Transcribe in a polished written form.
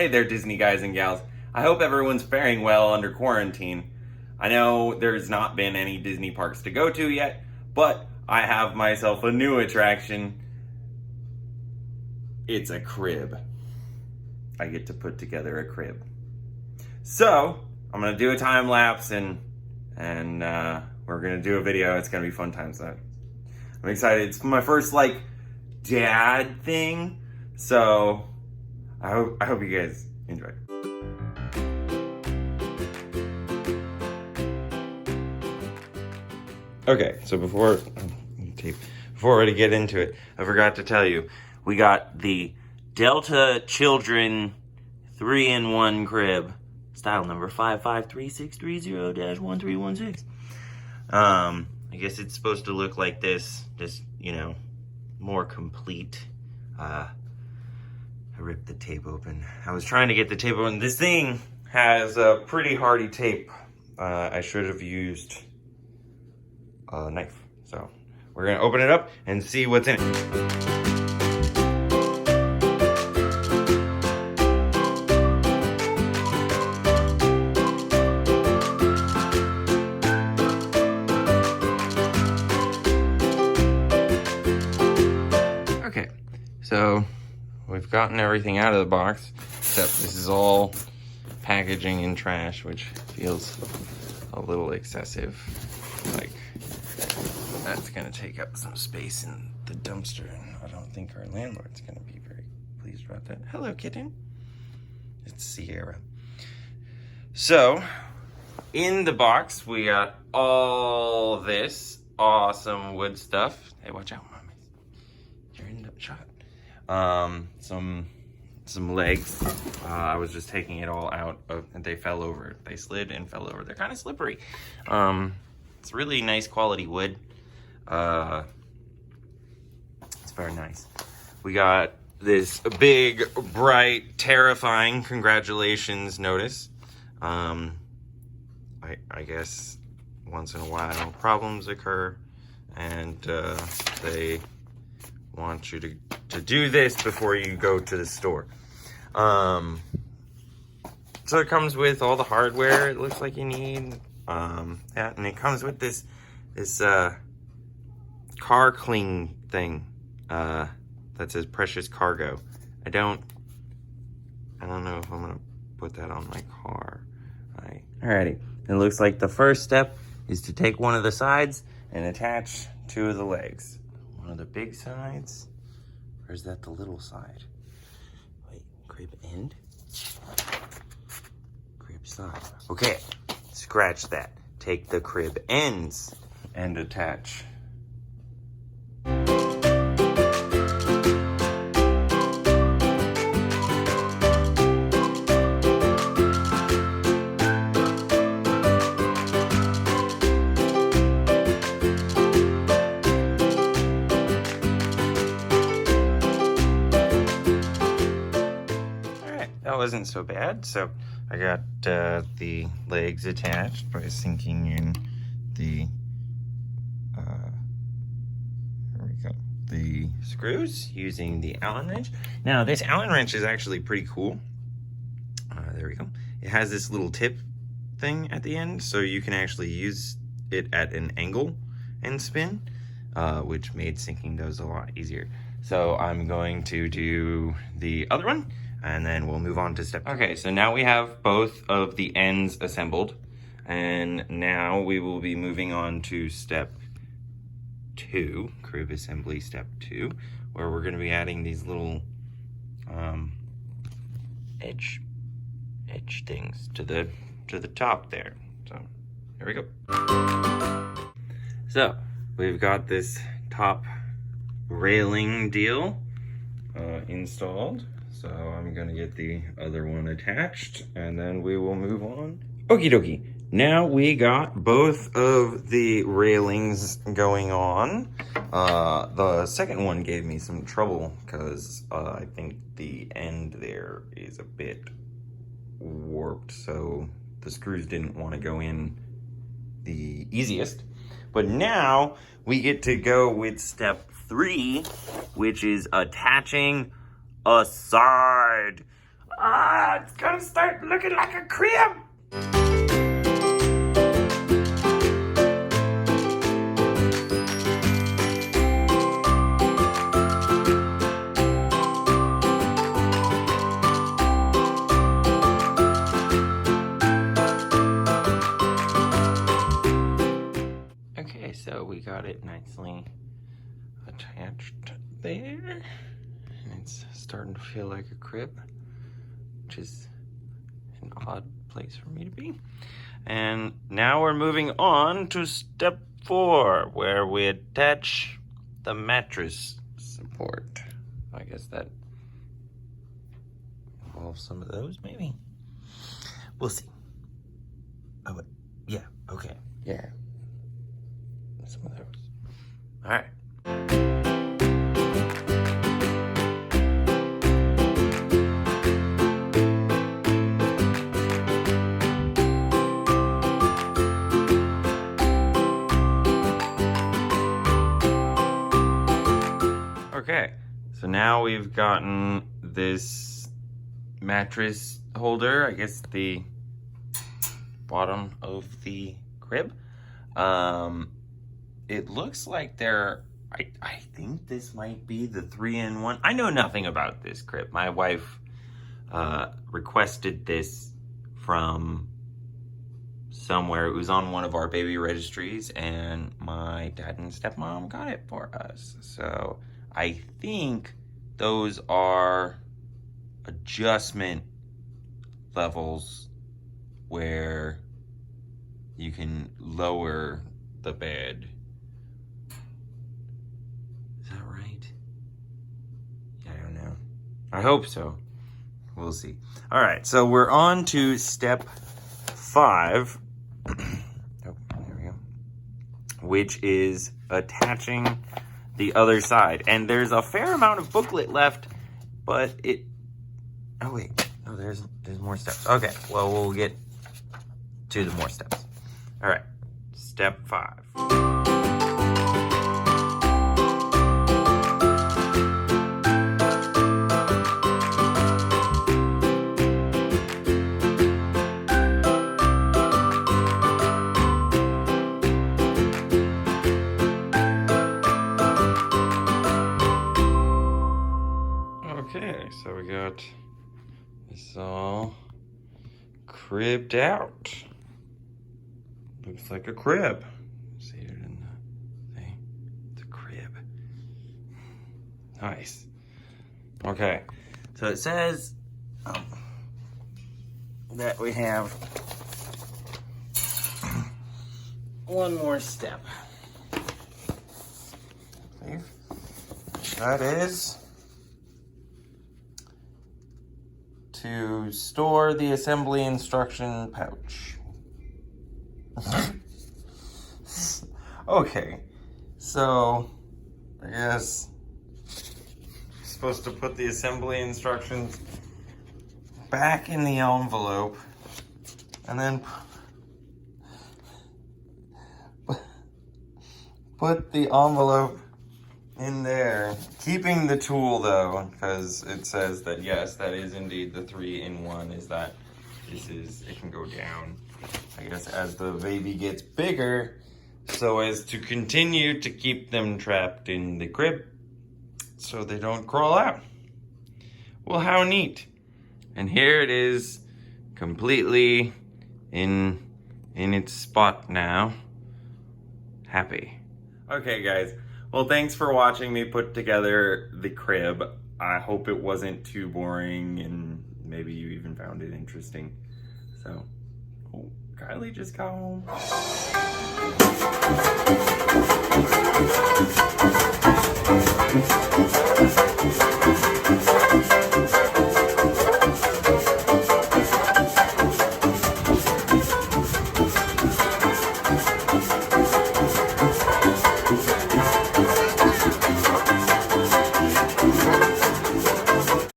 Hey there, Disney guys and gals. I hope everyone's faring well under quarantine. I know there's not been any Disney parks to go to yet, but I have myself a new attraction. It's a crib. I get to put together a crib. So, I'm gonna do a time lapse and we're gonna do a video. It's gonna be fun times. I'm excited. It's my first dad thing. So I hope you guys enjoy. Okay, so before we get into it, I forgot to tell you, we got the Delta Children 3-in-1 crib, style number 553-630-1316. I guess it's supposed to look like this, just, more complete. I ripped the tape open. I was trying to get the tape open. This thing has a pretty hardy tape. I should have used a knife. So we're gonna open it up and see what's in it. Okay, so we've gotten everything out of the box, except this is all packaging and trash, which feels a little excessive. Like, that's gonna take up some space in the dumpster, and I don't think our landlord's gonna be very pleased about that. Hello, kitten. It's Sierra. So, in the box, we got all this awesome wood stuff. Hey, watch out, mommy. You're in the shot. Some legs. I was just taking it all out and they fell over. They slid and fell over. They're kind of slippery. It's really nice quality wood. It's very nice. We got this big, bright, terrifying congratulations notice. I guess once in a while problems occur, and they want you to do this before you go to the store. So it comes with all the hardware it looks like you need. Yeah, and it comes with this car cling thing that says precious cargo. I don't know if I'm gonna put that on my car. Alrighty, it looks like the first step is to take one of the sides and attach two of the legs. One of the big sides, or is that the little side? Wait, crib end? Crib side. Okay, scratch that. Take the crib ends and attach. That wasn't so bad. So I got the legs attached by sinking in the the screws using the Allen wrench. Now this Allen wrench is actually pretty cool. There we go. It has this little tip thing at the end, so you can actually use it at an angle and spin, which made sinking those a lot easier. So I'm going to do the other one, and then we'll move on to step two. Okay, so now we have both of the ends assembled, and now we will be moving on to step 2, crib assembly step 2, where we're going to be adding these little edge things to the top there. So here we go. So we've got this top railing deal installed. So I'm gonna get the other one attached, and then we will move on. Okie dokie. Now we got both of the railings going on. The second one gave me some trouble because I think the end there is a bit warped, so the screws didn't want to go in the easiest. But now we get to go with step 3, which is attaching a side. It's gonna start looking like a crib. Okay, so we got it nicely attached there. And it's starting to feel like a crib, which is an odd place for me to be. And now we're moving on to step 4, where we attach the mattress support. I guess that involves some of those, maybe. We'll see. Oh, wait. Yeah, okay. Yeah. Some of those. All right. Okay, so now we've gotten this mattress holder, I guess the bottom of the crib. It looks like I think this might be the 3-in-1. I know nothing about this crib. My wife requested this from somewhere. It was on one of our baby registries, and my dad and stepmom got it for us. So I think those are adjustment levels where you can lower the bed. Is that right? Yeah, I don't know. I hope so. We'll see. All right, so we're on to step 5. Oh, there we go. Which is attaching the other side. And there's a fair amount of booklet left, but it... Oh, wait. Oh, there's more steps. Okay, well, we'll get to the more steps. All right, step 5. Okay, so we got this all cribbed out. Looks like a crib. See it in the thing. It's a crib. Nice. Okay, so it says that we have one more step. That is to store the assembly instruction pouch. Okay, so I guess you're supposed to put the assembly instructions back in the envelope and then put the envelope in there, keeping the tool though, because it says that yes, that is indeed the 3-in-1, is that it can go down, I guess, as the baby gets bigger, so as to continue to keep them trapped in the crib so they don't crawl out. Well, how neat. And here it is, completely in its spot now. Happy. Okay, guys. Well, thanks for watching me put together the crib. I hope it wasn't too boring, and maybe you even found it interesting. So, oh, Kylie just got home.